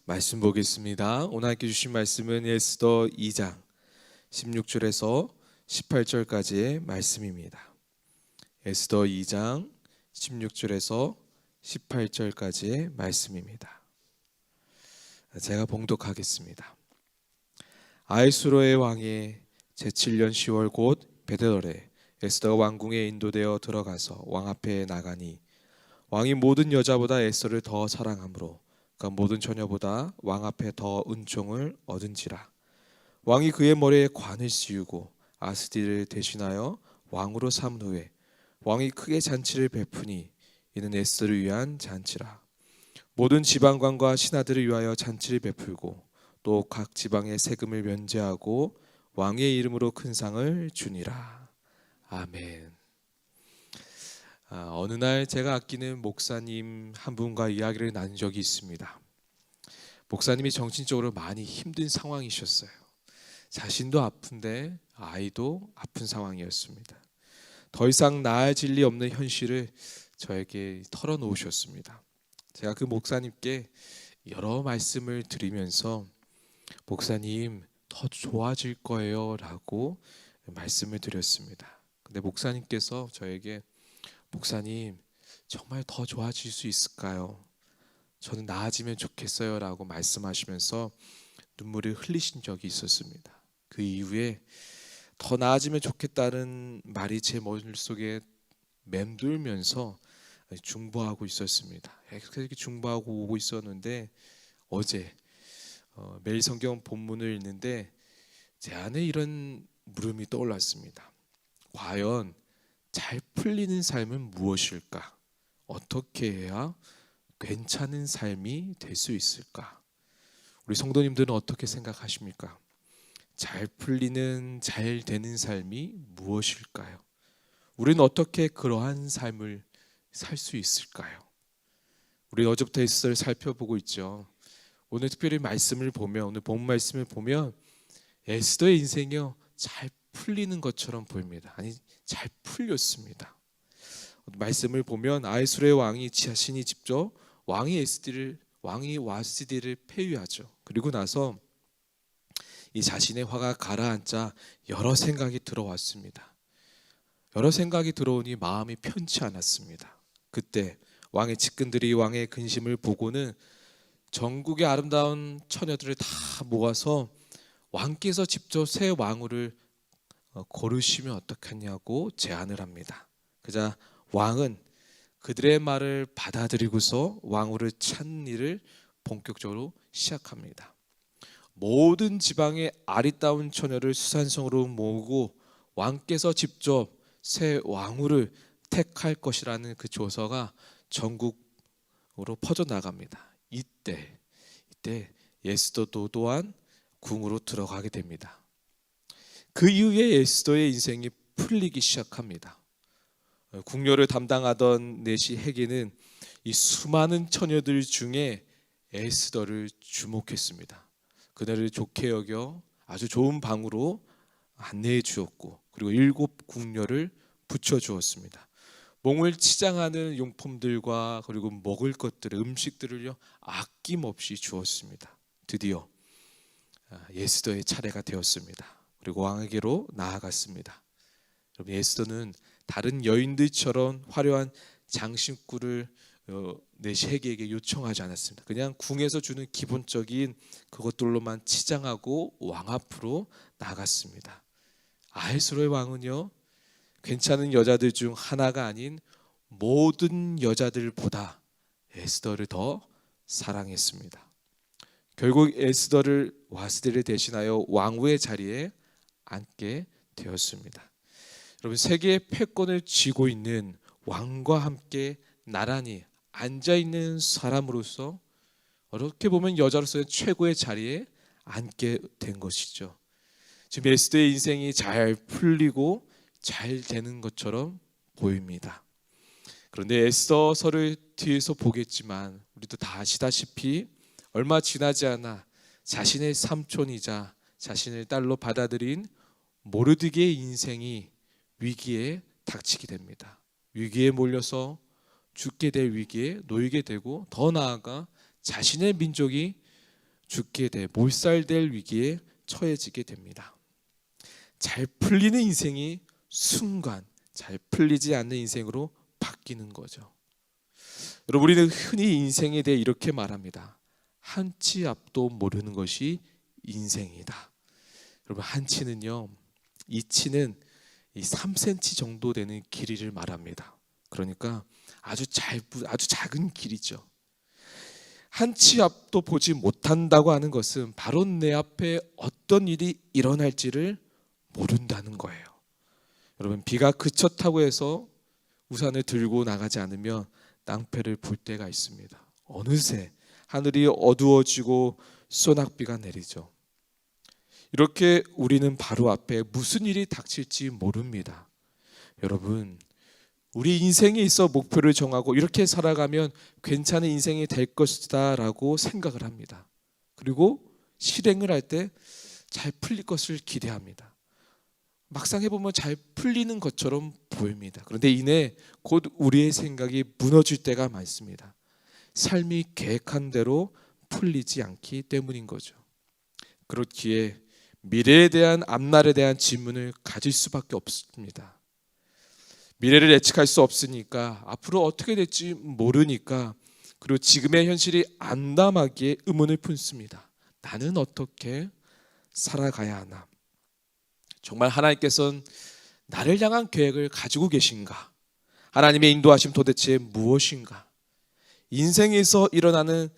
말씀 보겠습니다. 오늘 함께 주신 말씀은 에스더 2장 16절에서 18절까지의 말씀입니다. 에스더 2장 16절에서 18절까지의 말씀입니다. 제가 봉독하겠습니다. 아히수로의 왕의 제7년 10월 곧 베델월에 에스더가 왕궁에 인도되어 들어가서 왕 앞에 나가니 왕이 모든 여자보다 에스더를 더 사랑하므로 그가 모든 처녀보다 왕 앞에 더 은총을 얻은지라. 왕이 그의 머리에 관을 씌우고 아스디를 대신하여 왕으로 삼은 후에 왕이 크게 잔치를 베푸니 이는 에스더를 위한 잔치라. 모든 지방관과 신하들을 위하여 잔치를 베풀고 또 각 지방의 세금을 면제하고 왕의 이름으로 큰 상을 주니라. 아멘. 어느 날 제가 아끼는 목사님 한 분과 이야기를 나눈 적이 있습니다. 목사님이 정신적으로 많이 힘든 상황이셨어요. 자신도 아픈데 아이도 아픈 상황이었습니다. 더 이상 나아질 리 없는 현실을 저에게 털어놓으셨습니다. 제가 그 목사님께 여러 말씀을 드리면서 목사님 더 좋아질 거예요 라고 말씀을 드렸습니다. 근데 목사님께서 저에게 목사님 정말 더 좋아질 수 있을까요? 저는 나아지면 좋겠어요 라고 말씀하시면서 눈물을 흘리신 적이 있었습니다. 그 이후에 더 나아지면 좋겠다는 말이 제 머릿속에 맴돌면서 중보하고 있었습니다. 그렇게 중보하고 오고 있었는데 어제 매일 성경 본문을 읽는데 제 안에 이런 물음이 떠올랐습니다. 과연 잘 풀리는 삶은 무엇일까? 어떻게 해야 괜찮은 삶이 될 수 있을까? 우리 성도님들은 어떻게 생각하십니까? 잘 풀리는, 잘 되는 삶이 무엇일까요? 우리는 어떻게 그러한 삶을 살 수 있을까요? 우리 어제부터 에스더를 살펴보고 있죠. 오늘 특별히 말씀을 보면, 오늘 본 말씀을 보면 에스더의 인생이요 잘 풀리는 것처럼 보입니다. 아니 잘 풀렸습니다. 말씀을 보면 아히수르의 왕이 자신이 직접 왕이 와스디를 폐위하죠. 그리고 나서 이 자신의 화가 가라앉자 여러 생각이 들어왔습니다. 여러 생각이 들어오니 마음이 편치 않았습니다. 그때 왕의 측근들이 왕의 근심을 보고는 전국의 아름다운 처녀들을 다 모아서 왕께서 직접 새 왕후를 고르시면 어떻겠냐고 제안을 합니다. 그자 왕은 그들의 말을 받아들이고서 왕후를 찾는 일을 본격적으로 시작합니다. 모든 지방의 아리따운 처녀를 수산성으로 모으고 왕께서 직접 새 왕후를 택할 것이라는 그 조서가 전국으로 퍼져나갑니다. 이때 에스더도 또한 궁으로 들어가게 됩니다. 그 이후에 에스더의 인생이 풀리기 시작합니다. 궁녀를 담당하던 내시 헤게는 이 수많은 처녀들 중에 에스더를 주목했습니다. 그녀를 좋게 여겨 아주 좋은 방으로 안내해 주었고 그리고 7 궁녀를 붙여주었습니다. 몸을 치장하는 용품들과 그리고 먹을 것들을 음식들을요 아낌없이 주었습니다. 드디어 에스더의 차례가 되었습니다. 그리고 왕에게로 나아갔습니다. 여러분 에스더는 다른 여인들처럼 화려한 장신구를 내시에게 요청하지 않았습니다. 그냥 궁에서 주는 기본적인 그것들로만 치장하고 왕 앞으로 나갔습니다. 아히수로의 왕은요 괜찮은 여자들 중 하나가 아닌 모든 여자들보다 에스더를 더 사랑했습니다. 결국 에스더를 와스디를 대신하여 왕후의 자리에 앉게 되었습니다. 여러분 세계의 패권을 쥐고 있는 왕과 함께 나란히 앉아있는 사람으로서 어떻게 보면 여자로서의 최고의 자리에 앉게 된 것이죠. 지금 에스더의 인생이 잘 풀리고 잘 되는 것처럼 보입니다. 그런데 에스더서를 뒤에서 보겠지만 우리도 다 아시다시피 얼마 지나지 않아 자신의 삼촌이자 자신을 딸로 받아들인 모르드게의 인생이 위기에 닥치게 됩니다. 위기에 몰려서 죽게 될 위기에 놓이게 되고 더 나아가 자신의 민족이 죽게 돼 몰살될 위기에 처해지게 됩니다. 잘 풀리는 인생이 순간 잘 풀리지 않는 인생으로 바뀌는 거죠. 여러분, 우리는 흔히 인생에 대해 이렇게 말합니다. 한 치 앞도 모르는 것이 인생이다. 여러분, 한 치는요, 이 치는 이 3cm 정도 되는 길이를 말합니다. 그러니까 아주 작은 길이죠. 한 치 앞도 보지 못한다고 하는 것은 바로 내 앞에 어떤 일이 일어날지를 모른다는 거예요. 여러분, 비가 그쳤다고 해서 우산을 들고 나가지 않으면 낭패를 볼 때가 있습니다. 어느새 하늘이 어두워지고 소낙비가 내리죠. 이렇게 우리는 바로 앞에 무슨 일이 닥칠지 모릅니다. 여러분, 우리 인생에 있어 목표를 정하고 이렇게 살아가면 괜찮은 인생이 될 것이다 라고 생각을 합니다. 그리고 실행을 할 때 잘 풀릴 것을 기대합니다. 막상 해보면 잘 풀리는 것처럼 보입니다. 그런데 이내 곧 우리의 생각이 무너질 때가 많습니다. 삶이 계획한 대로 풀리지 않기 때문인 거죠. 그렇기에 미래에 대한 앞날에 대한 질문을 가질 수밖에 없습니다. 미래를 예측할 수 없으니까, 앞으로 어떻게 될지 모르니까, 그리고 지금의 현실이 암담하기에 의문을 품습니다. 나는 어떻게 살아가야 하나? 정말 하나님께서는 나를 향한 계획을 가지고 계신가? 하나님의 인도하심 도대체 무엇인가? 인생에서 일어나는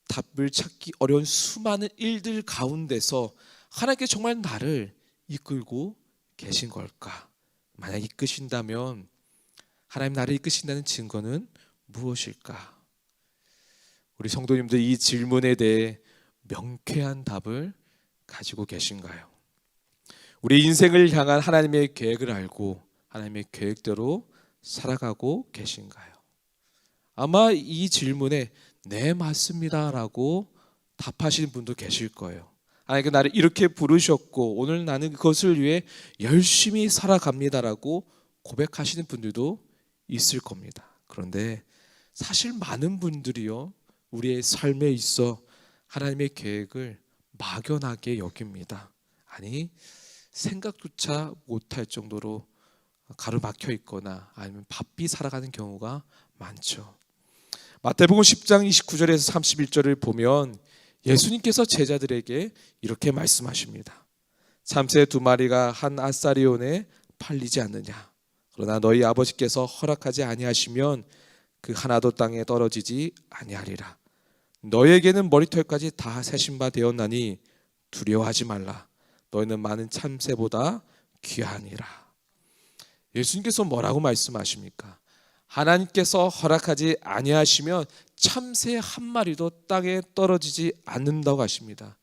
답을 찾기 어려운 수많은 일들 가운데서 하나님께 정말 나를 이끌고 계신 걸까? 만약 이끄신다면 하나님 나를 이끄신다는 증거는 무엇일까? 우리 성도님들, 이 질문에 대해 명쾌한 답을 가지고 계신가요? 우리 인생을 향한 하나님의 계획을 알고 하나님의 계획대로 살아가고 계신가요? 아마 이 질문에 네, 맞습니다 라고 답하시는 분도 계실 거예요. 하나님께 나를 이렇게 부르셨고 오늘 나는 그것을 위해 열심히 살아갑니다라고 고백하시는 분들도 있을 겁니다. 그런데 사실 많은 분들이요, 우리의 삶에 있어 하나님의 계획을 막연하게 여깁니다. 아니, 생각조차 못할 정도로 가로막혀 있거나 아니면 바삐 살아가는 경우가 많죠. 마태복음 10장 29절에서 31절을 보면 예수님께서 제자들에게 이렇게 말씀하십니다. 참새 2마리가 한 아사리온에 팔리지 않느냐? 그러나 너희 아버지께서 허락하지 아니하시면 그 하나도 땅에 떨어지지 아니하리라. 너에게는 머리털까지 다 세신 바 되었나니 두려워하지 말라. 너희는 많은 참새보다 귀하니라. 예수님께서 뭐라고 말씀하십니까? 하나님께서 허락하지 아니하시면 참새 한 마리도 땅에 떨어지지 않는다고 하십니다.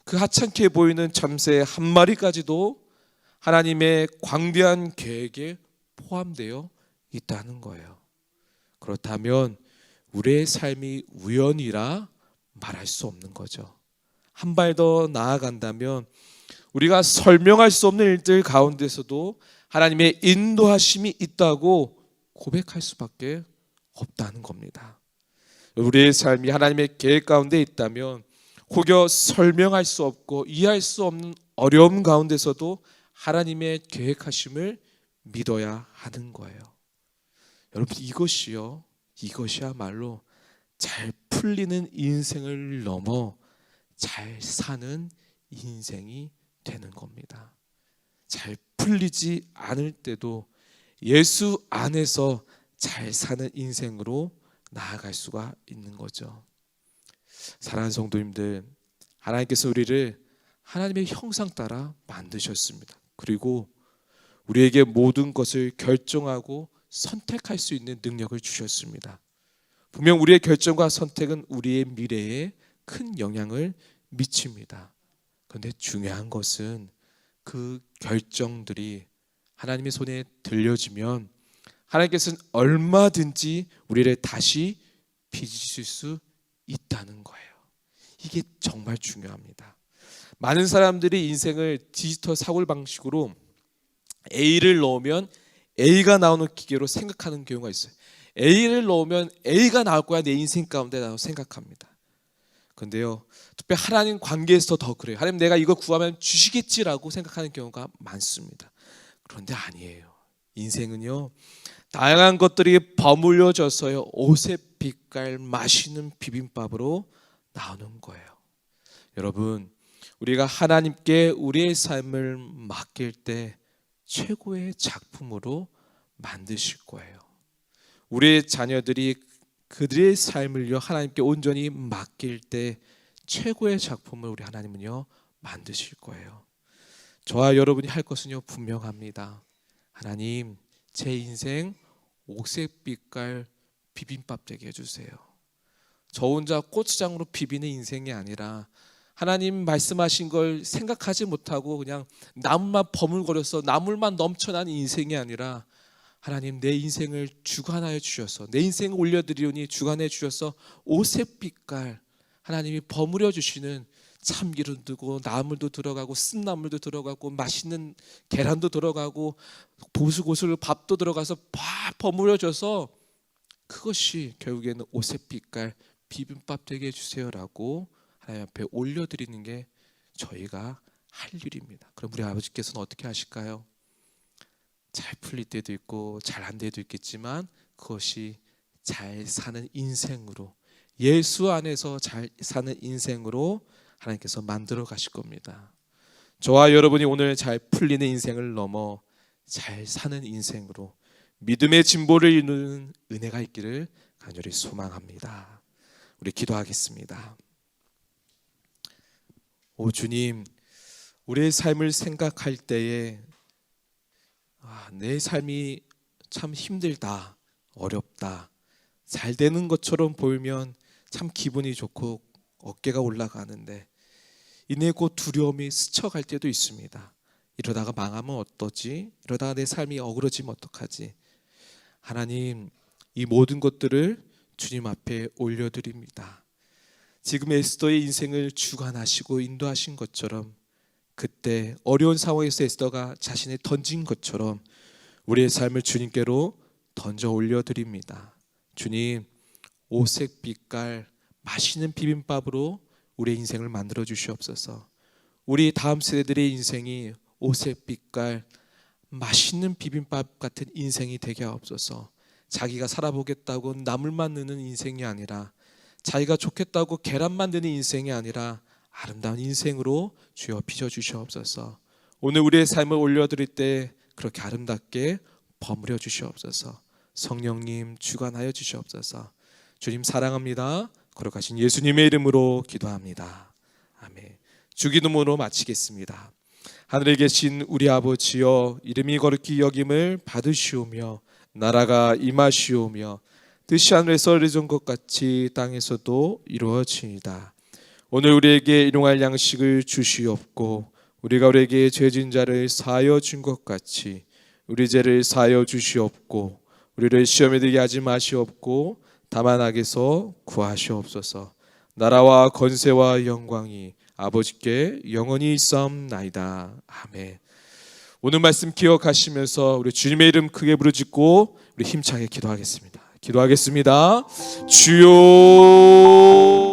그 하찮게 보이는 참새 한 마리까지도 하나님의 광대한 계획에 포함되어 있다는 거예요. 그렇다면 우리의 삶이 우연이라 말할 수 없는 거죠. 한 발 더 나아간다면 우리가 설명할 수 없는 일들 가운데서도 하나님의 인도하심이 있다고 고백할 수밖에 없다는 겁니다. 우리의 삶이 하나님의 계획 가운데 있다면 혹여 설명할 수 없고 이해할 수 없는 어려움 가운데서도 하나님의 계획하심을 믿어야 하는 거예요. 여러분, 이것이야말로 잘 풀리는 인생을 넘어 잘 사는 인생이 되는 겁니다. 잘 풀리지 않을 때도 예수 안에서 잘 사는 인생으로 나아갈 수가 있는 거죠. 사랑하는 성도님들, 하나님께서 우리를 하나님의 형상 따라 만드셨습니다. 그리고 우리에게 모든 것을 결정하고 선택할 수 있는 능력을 주셨습니다. 분명 우리의 결정과 선택은 우리의 미래에 큰 영향을 미칩니다. 그런데 중요한 것은 그 결정들이 하나님의 손에 들려지면 하나님께서는 얼마든지 우리를 다시 빚으실 수 있다는 거예요. 이게 정말 중요합니다. 많은 사람들이 인생을 디지털 사고 방식으로 A를 넣으면 A가 나오는 기계로 생각하는 경우가 있어요. A를 넣으면 A가 나올 거야 내 인생 가운데 라고 생각합니다. 근데요, 특별히 하나님 관계에서 더 그래요. 하나님 내가 이거 구하면 주시겠지라고 생각하는 경우가 많습니다. 그런데 아니에요. 인생은요, 다양한 것들이 버무려져서요, 옷의 빛깔 맛있는 비빔밥으로 나오는 거예요. 여러분, 우리가 하나님께 우리의 삶을 맡길 때 최고의 작품으로 만드실 거예요. 우리의 자녀들이 그들의 삶을요, 하나님께 온전히 맡길 때 최고의 작품을 우리 하나님은요, 만드실 거예요. 저와 여러분이 할 것은요, 분명합니다. 하나님, 제 인생 옥색 빛깔 비빔밥 되게 해주세요. 저 혼자 고추장으로 비비는 인생이 아니라 하나님 말씀하신 걸 생각하지 못하고 그냥 나물만 버물거려서 나물만 넘쳐나는 인생이 아니라 하나님 내 인생을 주관하여 주셔서 내 인생을 올려드리오니 주관해 주셔서 오색 빛깔 하나님이 버무려 주시는 참기름도 들고 나물도 들어가고 쓴나물도 들어가고 맛있는 계란도 들어가고 보슬보슬 밥도 들어가서 팍 버무려져서 그것이 결국에는 오색 빛깔 비빔밥 되게 해주세요라고 하나님 앞에 올려드리는 게 저희가 할 일입니다. 그럼 우리 아버지께서는 어떻게 하실까요? 잘 풀릴 때도 있고 잘 안 때도 있겠지만 그것이 잘 사는 인생으로, 예수 안에서 잘 사는 인생으로 하나님께서 만들어 가실 겁니다. 저와 여러분이 오늘 잘 풀리는 인생을 넘어 잘 사는 인생으로 믿음의 진보를 이루는 은혜가 있기를 간절히 소망합니다. 우리 기도하겠습니다. 오 주님, 우리의 삶을 생각할 때에 내 삶이 참 힘들다, 어렵다, 잘 되는 것처럼 보이면 참 기분이 좋고 어깨가 올라가는데 이내 곧 두려움이 스쳐갈 때도 있습니다. 이러다가 망하면 어떠지? 이러다가 내 삶이 어그러지면 어떡하지? 하나님, 이 모든 것들을 주님 앞에 올려드립니다. 지금 에스더의 인생을 주관하시고 인도하신 것처럼 그때 어려운 상황에서 에스더가 자신을 던진 것처럼 우리의 삶을 주님께로 던져 올려드립니다. 주님, 오색 빛깔 맛있는 비빔밥으로 우리의 인생을 만들어 주시옵소서. 우리 다음 세대들의 인생이 오색 빛깔 맛있는 비빔밥 같은 인생이 되게 하옵소서. 자기가 살아보겠다고 나물만 넣는 인생이 아니라 자기가 좋겠다고 계란만 넣는 인생이 아니라 아름다운 인생으로 주여 빚어주시옵소서. 오늘 우리의 삶을 올려드릴 때 그렇게 아름답게 버무려 주시옵소서. 성령님 주관하여 주시옵소서. 주님 사랑합니다. 거룩하신 예수님의 이름으로 기도합니다. 아멘. 주기도문으로 마치겠습니다. 하늘에 계신 우리 아버지여, 이름이 거룩히 여김을 받으시오며 나라가 임하시오며 뜻이 하늘에서 이루어진 것 같이 땅에서도 이루어지이다. 오늘 우리에게 일용할 양식을 주시옵고 우리가 우리에게 죄진 자를 사하여 준 것 같이 우리 죄를 사하여 주시옵고 우리를 시험에 들게 하지 마시옵고 다만 악에서 구하시옵소서. 나라와 권세와 영광이 아버지께 영원히 있사옵나이다. 아멘. 오늘 말씀 기억하시면서 우리 주님의 이름 크게 부르짖고 우리 힘차게 기도하겠습니다. 주여